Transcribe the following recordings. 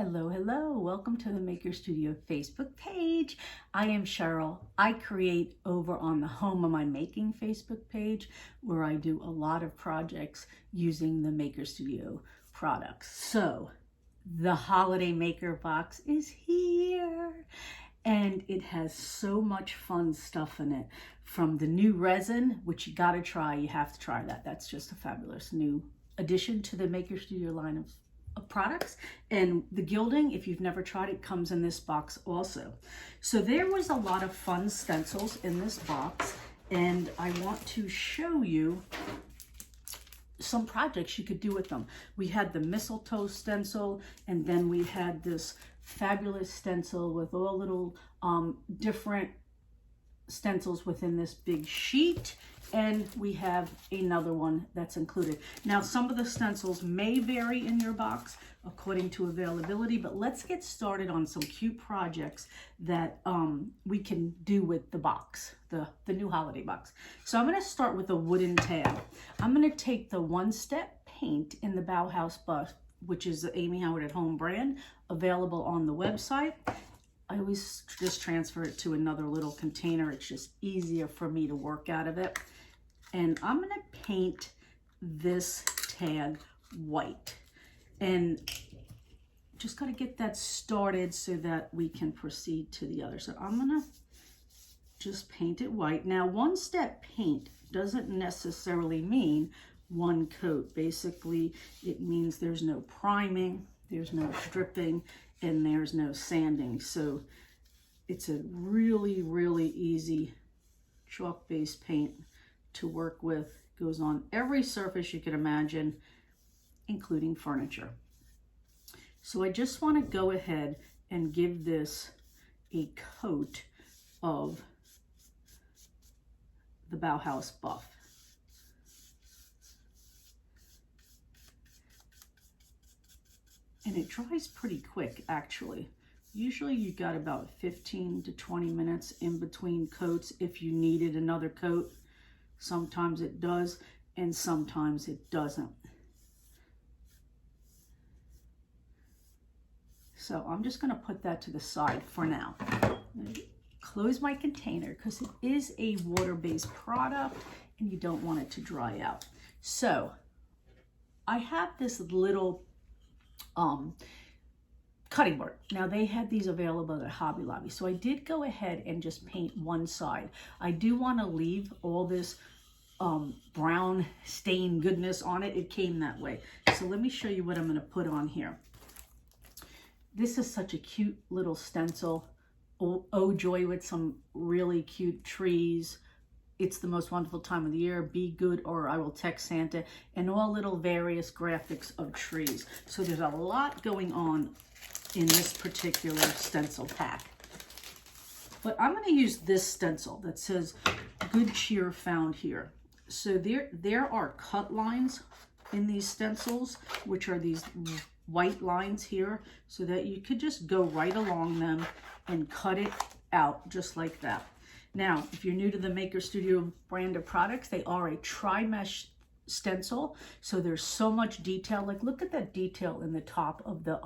Hello, hello. Welcome to the Maker Studio Facebook page. I am Cheryl. I create over on the Home of My Making Facebook page where I do a lot of projects using the Maker Studio products. So the Holiday Maker box is here and it has so much fun stuff in it. From the new resin, which you gotta try, you have to try that. That's just a fabulous new addition to the Maker Studio line of products. And the gilding, if you've never tried it, comes in this box also. So there was a lot of fun stencils in this box, and I want to show you some projects you could do with them. We had the mistletoe stencil, and then we had this fabulous stencil with all little different stencils within this big sheet, and we have another one that's included. Now, some of the stencils may vary in your box according to availability, but let's get started on some cute projects that we can do with the box, the new holiday box. So I'm going to start with a wooden tab. I'm going to take the One Step paint in the Bauhaus Buff, which is the Amy Howard at Home brand, available on the website. I always just transfer it to another little container. It's just easier for me to work out of it. And I'm going to paint this tag white. And just got to get that started so that we can proceed to the other. So I'm going to just paint it white. Now, One Step paint doesn't necessarily mean one coat. Basically, it means there's no priming, there's no stripping, and there's no sanding. So it's a really, really easy chalk-based paint to work with. Goes on every surface you can imagine, including furniture. So I just want to go ahead and give this a coat of the Bauhaus Buff. And it dries pretty quick, actually. Usually you got about 15 to 20 minutes in between coats if you needed another coat. Sometimes it does, and sometimes it doesn't. So I'm just going to put that to the side for now. Close my container because it is a water-based product and you don't want it to dry out. So I have this little cutting board. Now, they had these available at Hobby Lobby, so I did go ahead and just paint one side. I do want to leave all this brown stain goodness on it. It came that way. So let me show you what I'm going to put on here. This is such a cute little stencil. Oh joy, with some really cute trees. It's the most wonderful time of the year. Be good or I will text Santa, and all little various graphics of trees. So there's a lot going on in this particular stencil pack. But I'm going to use this stencil that says Good Cheer Found Here. So there are cut lines in these stencils, which are these white lines here, so that you could just go right along them and cut it out just like that. Now, if you're new to the Maker Studio brand of products, they are a tri-mesh stencil. So there's so much detail. Like, look at that detail in the top of the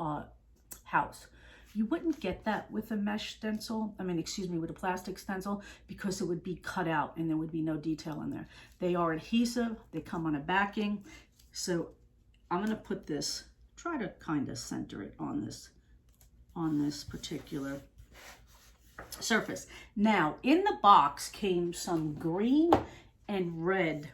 house. You wouldn't get that with a mesh stencil. I mean, excuse me, with a plastic stencil, because it would be cut out and there would be no detail in there. They are adhesive. They come on a backing. So I'm going to put this, try to kind of center it on this particular surface. Now, in the box came some green and red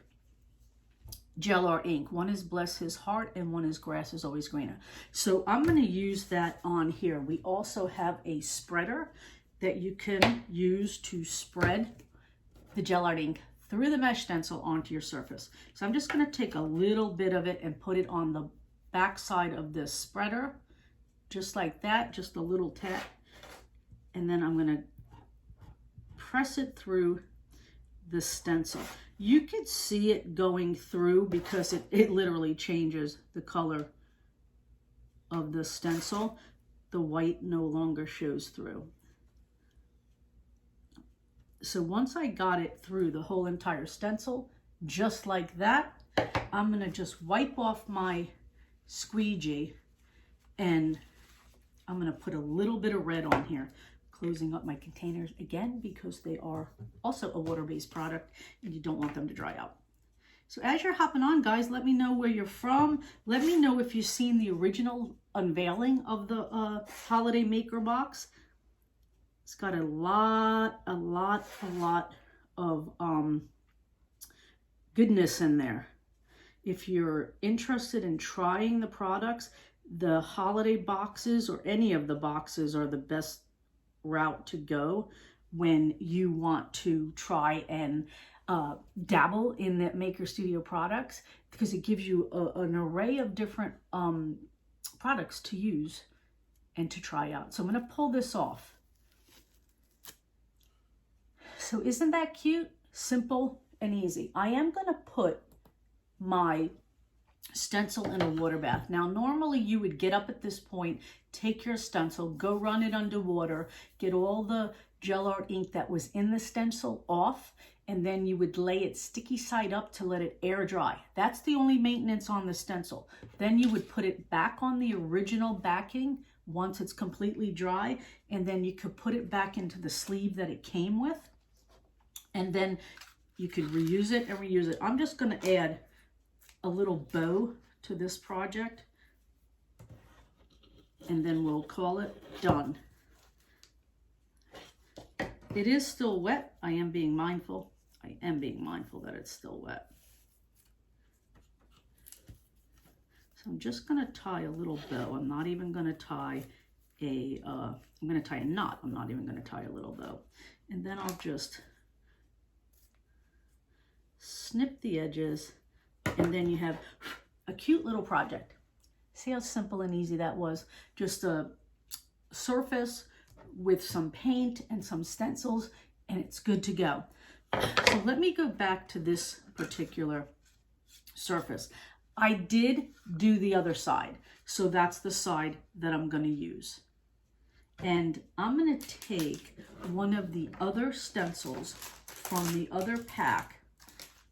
gel art ink. One is Bless His Heart and one is Grass is Always Greener. So I'm going to use that on here. We also have a spreader that you can use to spread the gel art ink through the mesh stencil onto your surface. So I'm just going to take a little bit of it and put it on the back side of this spreader, just like that, just a little tap. And then I'm going to press it through the stencil. You could see it going through because it literally changes the color of the stencil. The white no longer shows through. So once I got it through the whole entire stencil, just like that, I'm going to just wipe off my squeegee and I'm going to put a little bit of red on here, closing up my containers again because they are also a water-based product and you don't want them to dry out. So as you're hopping on, guys, let me know where you're from. Let me know if you've seen the original unveiling of the Holiday Maker box. It's got a lot of goodness in there. If you're interested in trying the products, the holiday boxes or any of the boxes are the best route to go when you want to try and dabble in the Maker Studio products, because it gives you an array of different products to use and to try out. So I'm going to pull this off. So isn't that cute? Simple and easy. I am going to put my stencil in a water bath. Now, normally you would get up at this point, take your stencil, go run it under water, get all the gel art ink that was in the stencil off, and then you would lay it sticky side up to let it air dry. That's the only maintenance on the stencil. Then you would put it back on the original backing once it's completely dry, and then you could put it back into the sleeve that it came with, and then you could reuse it and reuse it. I'm just going to add a little bow to this project, and then we'll call it done. It is still wet. I am being mindful that it's still wet. So I'm just going to tie a little bow. I'm not even going to tie I'm going to tie a knot. I'm not even going to tie a little bow. And then I'll just snip the edges, and then you have a cute little project. See how simple and easy that was? Just a surface with some paint and some stencils, and it's good to go. So let me go back to this particular surface. I did do the other side, so that's the side that I'm going to use. And I'm going to take one of the other stencils from the other pack.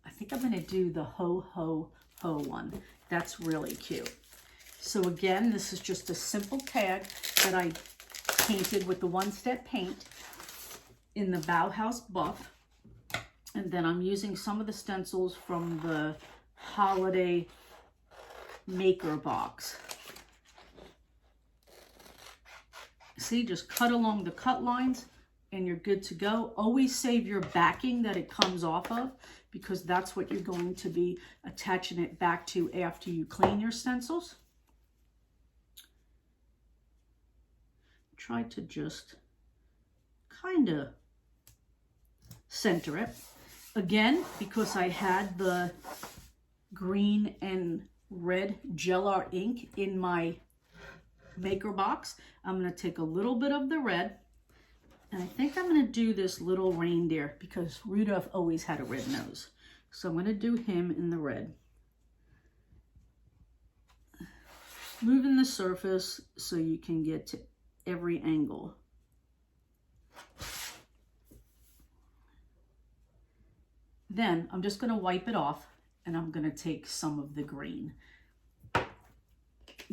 I think I'm going to do the Ho Ho Ho one. That's really cute. So again, this is just a simple tag that I painted with the one-step paint in the Bauhaus Buff. And then I'm using some of the stencils from the Holiday Maker box. See, just cut along the cut lines and you're good to go. Always save your backing that it comes off of, because that's what you're going to be attaching it back to after you clean your stencils. Try to just kind of center it. Again, because I had the green and red gel art ink in my Maker box, I'm going to take a little bit of the red, and I think I'm going to do this little reindeer because Rudolph always had a red nose. So I'm going to do him in the red. Moving the surface so you can get to every angle. Then I'm just going to wipe it off, and I'm going to take some of the green.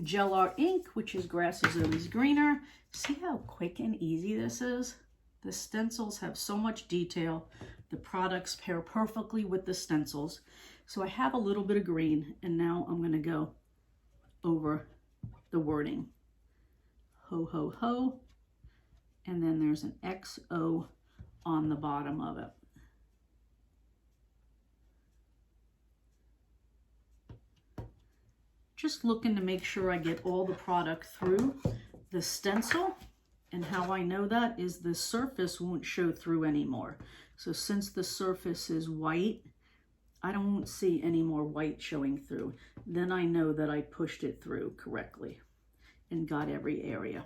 Gel art ink, which is grass is always greener. See how quick and easy this is? The stencils have so much detail. The products pair perfectly with the stencils. So I have a little bit of green, and now I'm going to go over the wording. Ho, ho, ho. And then there's an XO on the bottom of it. Just looking to make sure I get all the product through the stencil. And how I know that is the surface won't show through anymore. So since the surface is white, I don't see any more white showing through. Then I know that I pushed it through correctly and got every area.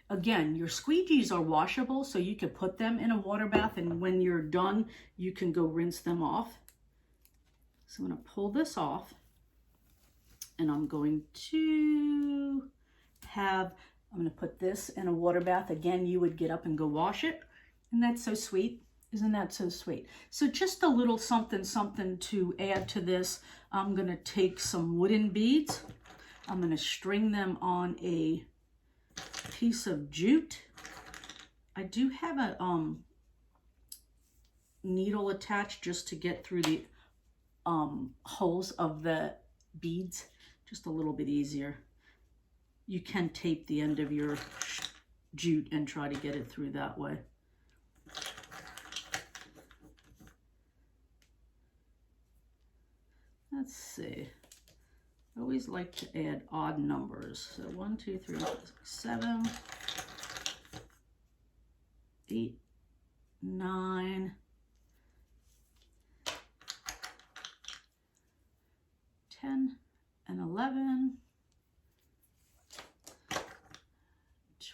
Again, your squeegees are washable, so you can put them in a water bath, and when you're done, you can go rinse them off. So I'm going to pull this off, and I'm going to put this in a water bath. Again, you would get up and go wash it, and that's so sweet. Isn't that so sweet? So just a little something to add to this. I'm going to take some wooden beads. I'm going to string them on a piece of jute. I do have a needle attached just to get through the holes of the beads, just a little bit easier. You can tape the end of your jute and try to get it through that way. Let's see. I always like to add odd numbers. So 1, 2, 3, 4, 6, 7, 8, 9, 10, and 11,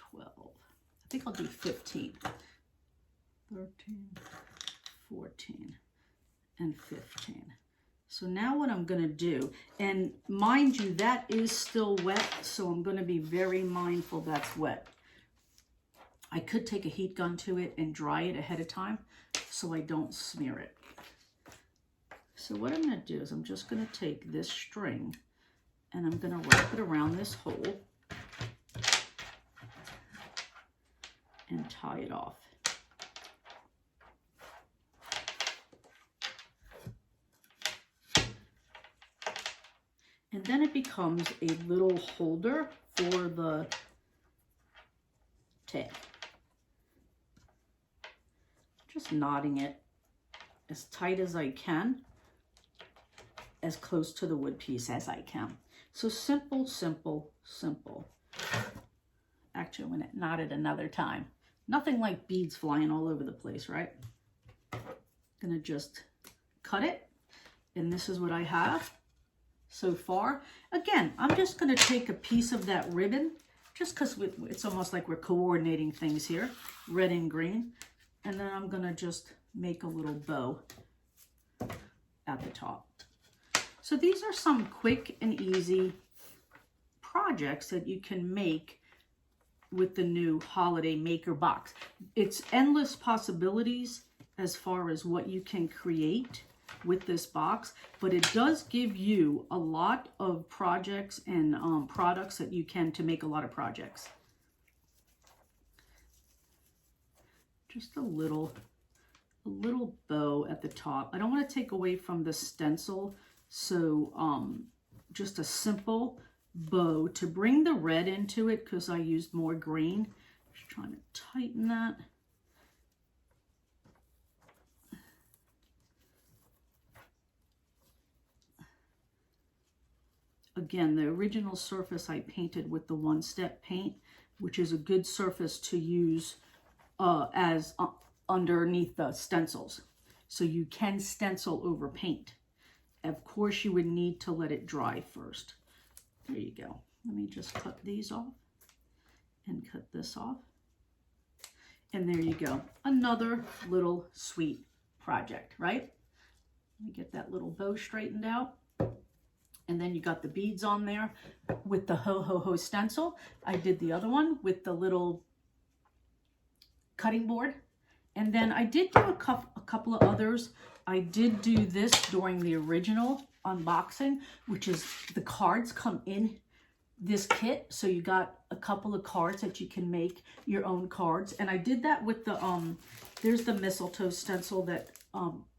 12. I think I'll do 15, 13, 14, and 15. So now what I'm going to do, and mind you, that is still wet, so I'm going to be very mindful that's wet. I could take a heat gun to it and dry it ahead of time so I don't smear it. So what I'm going to do is I'm just going to take this string and I'm going to wrap it around this hole and tie it off. And then it becomes a little holder for the tag. Just knotting it as tight as I can, as close to the wood piece as I can. So simple, simple, simple. Actually, I'm going to knot it another time. Nothing like beads flying all over the place, right? I'm going to just cut it, and this is what I have so far. Again, I'm just going to take a piece of that ribbon, just because it's almost like we're coordinating things here, red and green, and then I'm going to just make a little bow at the top. So these are some quick and easy projects that you can make with the new holiday maker box. It's endless possibilities as far as what you can create with this box, but it does give you a lot of projects and products that you can to make a lot of projects. Just a little bow at the top. I don't want to take away from the stencil, so just a simple bow to bring the red into it because I used more green. Just trying to tighten that. Again, the original surface I painted with the one-step paint, which is a good surface to use as underneath the stencils. So you can stencil over paint. Of course, you would need to let it dry first. There you go. Let me just cut these off and cut this off. And there you go. Another little sweet project, right? Let me get that little bow straightened out. And then you got the beads on there with the ho ho ho stencil. I did the other one with the little cutting board. And then I did do a couple of others. I did do this during the original unboxing, which is the cards come in this kit. So you got a couple of cards that you can make your own cards. And I did that with the, there's the mistletoe stencil that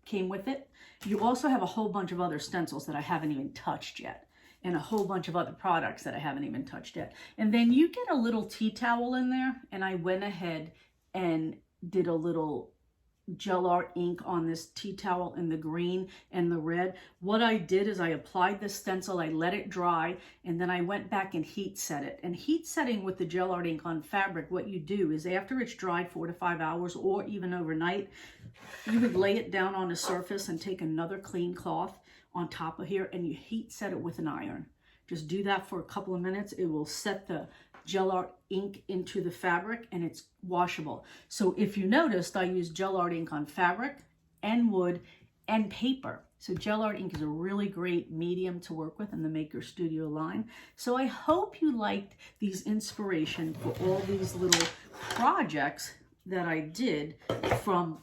came with it. You also have a whole bunch of other stencils that I haven't even touched yet, and a whole bunch of other products that I haven't even touched yet. And then you get a little tea towel in there, and I went ahead and did a little gel art ink on this tea towel in the green and the red. What I did is I applied the stencil, I let it dry, and then I went back and heat set it. And heat setting with the gel art ink on fabric, what you do is after it's dried 4 to 5 hours or even overnight, you would lay it down on a surface and take another clean cloth on top of here and you heat set it with an iron. Just do that for a couple of minutes. It will set the gel art ink into the fabric and it's washable. So if you noticed, I used gel art ink on fabric and wood and paper. So gel art ink is a really great medium to work with in the Maker Studio line. So I hope you liked these inspiration for all these little projects that I did from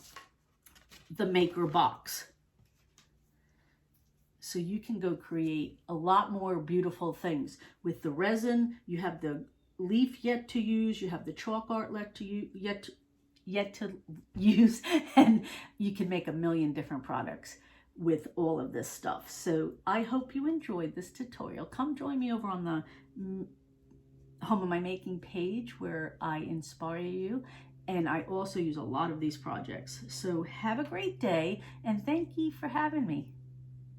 the Maker box. So you can go create a lot more beautiful things. With the resin, you have the leaf yet to use, you have the chalk art yet to use, and you can make a million different products with all of this stuff. So I hope you enjoyed this tutorial. Come join me over on the Home of My Making page where I inspire you, and I also use a lot of these projects. So have a great day, and thank you for having me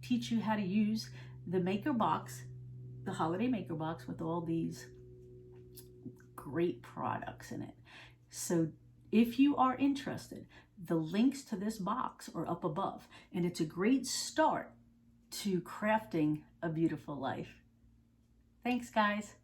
teach you how to use the maker box, the holiday maker box, with all these great products in it. So if you are interested, the links to this box are up above, and it's a great start to crafting a beautiful life. Thanks, guys.